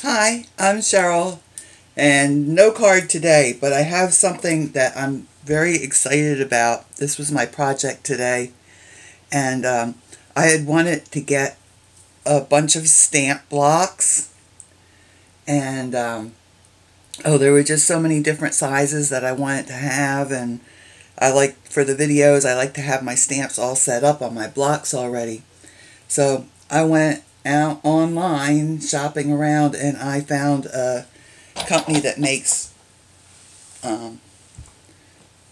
Hi, I'm Cheryl, and no card today, but I have something that I'm very excited about. This was my project today, and I had wanted to get a bunch of stamp blocks, and there were just so many different sizes that I wanted to have, and for the videos, I like to have my stamps all set up on my blocks already. So I went out online shopping around, and I found a company that makes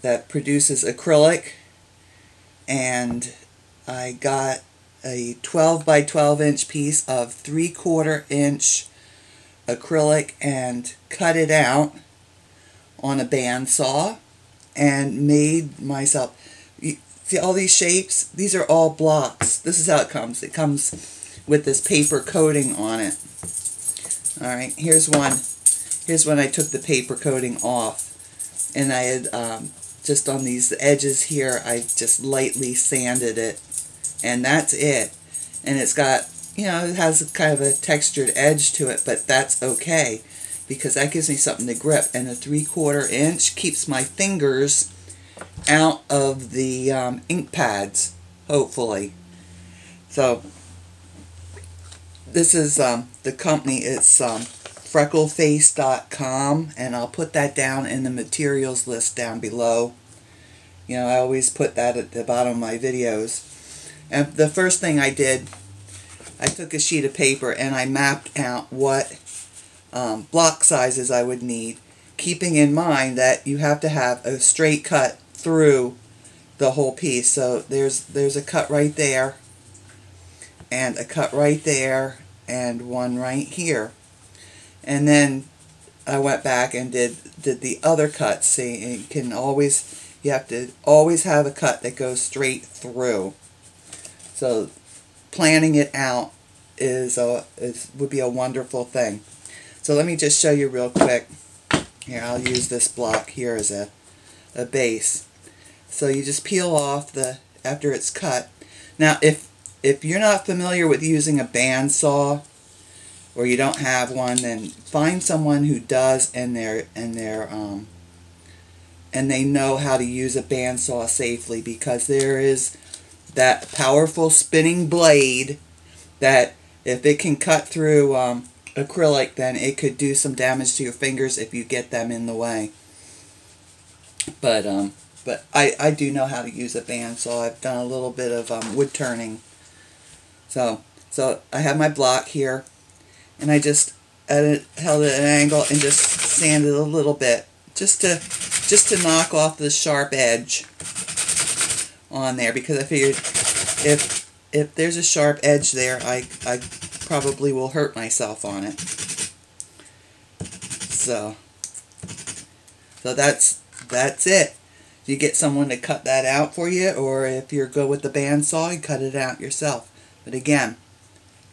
that produces acrylic, and I got a 12 by 12 inch piece of 3/4 inch acrylic and cut it out on a bandsaw and made myself. You see all these shapes? These are all blocks. This is how it comes. It comes with this paper coating on it. Alright, here's one. Here's when I took the paper coating off. And I had, just on these edges here, I just lightly sanded it. And that's it. And it's got, it has kind of a textured edge to it, but that's okay, because that gives me something to grip. And the 3/4 inch keeps my fingers out of the ink pads, hopefully. So this is the company. It's freckleface.com, and I'll put that down in the materials list down below. I always put that at the bottom of my videos. And the first thing I did, I took a sheet of paper and I mapped out what block sizes I would need, keeping in mind that you have to have a straight cut through the whole piece. So there's a cut right there, and a cut right there, and one right here. And then I went back and did the other cuts. See, you have to always have a cut that goes straight through. So planning it out would be a wonderful thing. So let me just show you real quick. Here, I'll use this block here as a base. So you just peel off after it's cut. Now, if you're not familiar with using a bandsaw, or you don't have one, then find someone who does, and they know how to use a bandsaw safely, because there is that powerful spinning blade that if it can cut through acrylic, then it could do some damage to your fingers if you get them in the way. But I do know how to use a bandsaw. I've done a little bit of wood turning. So I have my block here, and I just held it at an angle and just sanded a little bit, just to knock off the sharp edge on there, because I figured if there's a sharp edge there, I probably will hurt myself on it. So that's it. You get someone to cut that out for you, or if you're good with the bandsaw, you cut it out yourself. But again,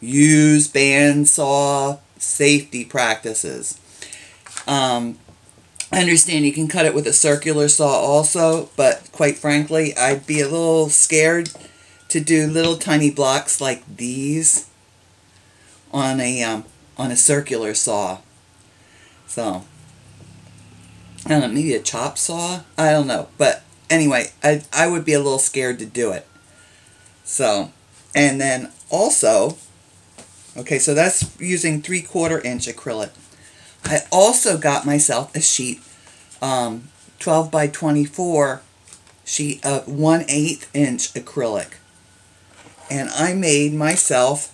use bandsaw safety practices. I understand you can cut it with a circular saw also, but quite frankly, I'd be a little scared to do little tiny blocks like these on a circular saw. So I don't know, maybe a chop saw? I don't know. But anyway, I would be a little scared to do it. So, and then also, okay, so that's using 3/4 inch acrylic. I also got myself a sheet, 12 by 24 sheet of 1/8 inch acrylic. And I made myself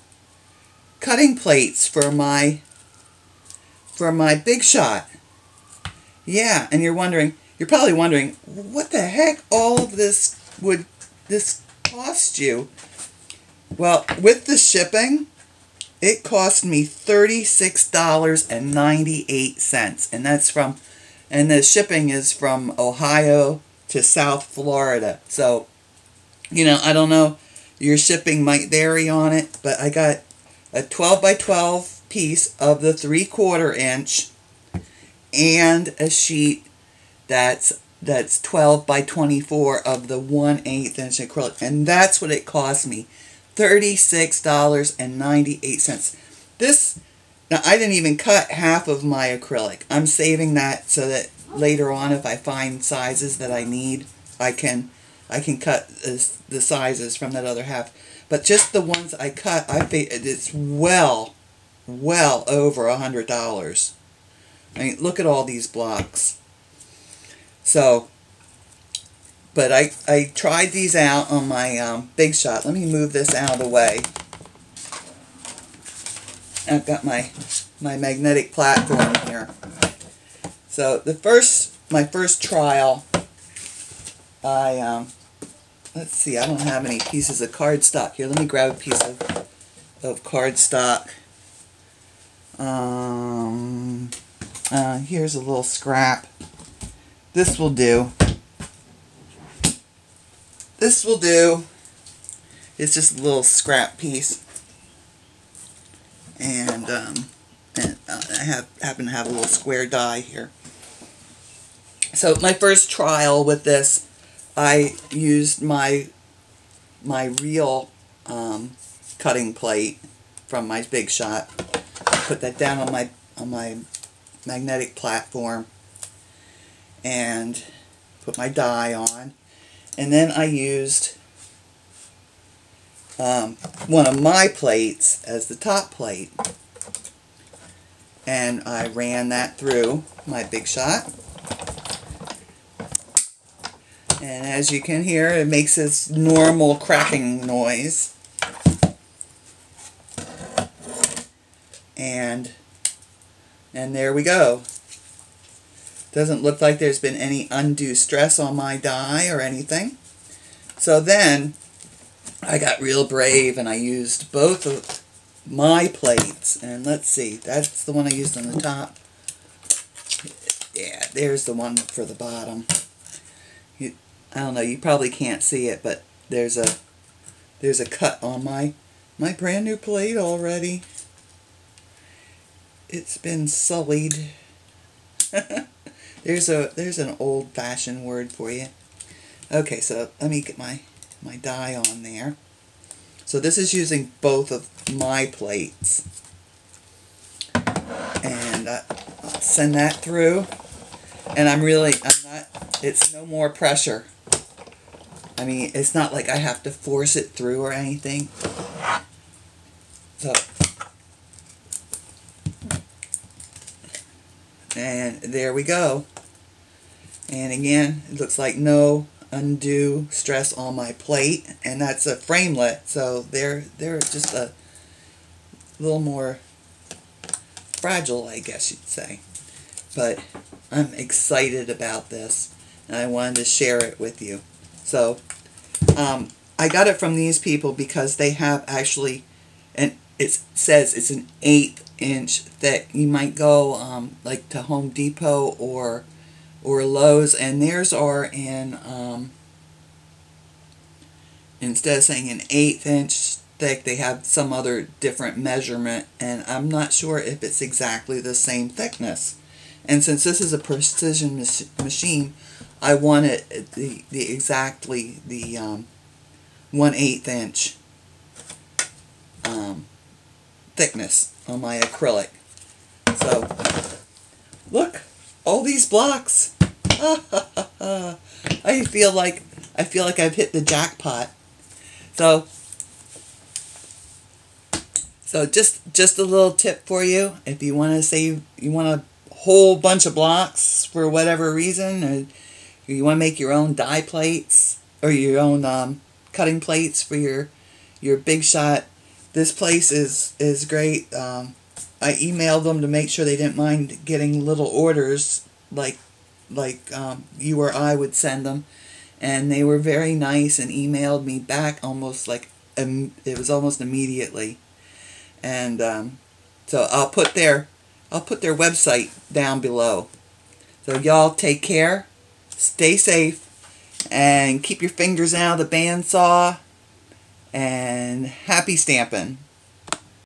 cutting plates for my Big Shot. Yeah, and you're probably wondering, what the heck all of this would this cost you? Well, with the shipping, it cost me $36.98, and the shipping is from Ohio to South Florida. So, I don't know, your shipping might vary on it, but I got a 12 by 12 piece of the 3/4 inch and a sheet that's 12 by 24 of the 1/8 inch acrylic, and that's what it cost me, $36.98. This Now, I didn't even cut half of my acrylic. I'm saving that so that later on, if I find sizes that I need, I can cut the sizes from that other half. But just the ones I cut, it's well over $100. I mean, look at all these blocks. So, but I tried these out on my Big Shot. Let me move this out of the way. I've got my magnetic platform here. So my first trial, let's see, I don't have any pieces of cardstock here. Let me grab a piece of cardstock. Here's a little scrap. This will do. This will do. It's just a little scrap piece. And I happen to have a little square die here. So my first trial with this, I used my real cutting plate from my Big Shot. I put that down on my magnetic platform and put my die on, and then I used one of my plates as the top plate, and I ran that through my Big Shot, and as you can hear, it makes this normal cracking noise. And there we go. Doesn't look like there's been any undue stress on my die or anything. So then I got real brave and I used both of my plates. And let's see, that's the one I used on the top. Yeah, there's the one for the bottom. I don't know, you probably can't see it, but there's a cut on my brand new plate already. It's been sullied. There's an old-fashioned word for you. Okay, so let me get my die on there. So this is using both of my plates. And I'll send that through. And I'm not, it's no more pressure. I mean, it's not like I have to force it through or anything. So, and there we go. And again, it looks like no undue stress on my plate, and that's a framelit, so they're just a little more fragile, I guess you'd say. But I'm excited about this, and I wanted to share it with you. So I got it from these people because they have actually, and it says it's an 1/8 inch thick. You might go like to Home Depot or Lowe's, and theirs are in instead of saying an 1/8 inch thick, they have some other different measurement, and I'm not sure if it's exactly the same thickness. And since this is a precision machine, I wanted exactly the 1/8 inch thickness on my acrylic. So look, all these blocks. I feel like I've hit the jackpot. So just a little tip for you. If you want to save, you want a whole bunch of blocks for whatever reason, or you want to make your own die plates or your own cutting plates for your Big Shot, this place is great. I emailed them to make sure they didn't mind getting little orders like you or I would send them, and they were very nice and emailed me back almost like it was almost immediately. And so I'll put their website down below. So y'all take care, stay safe, and keep your fingers out of the bandsaw, and happy stamping.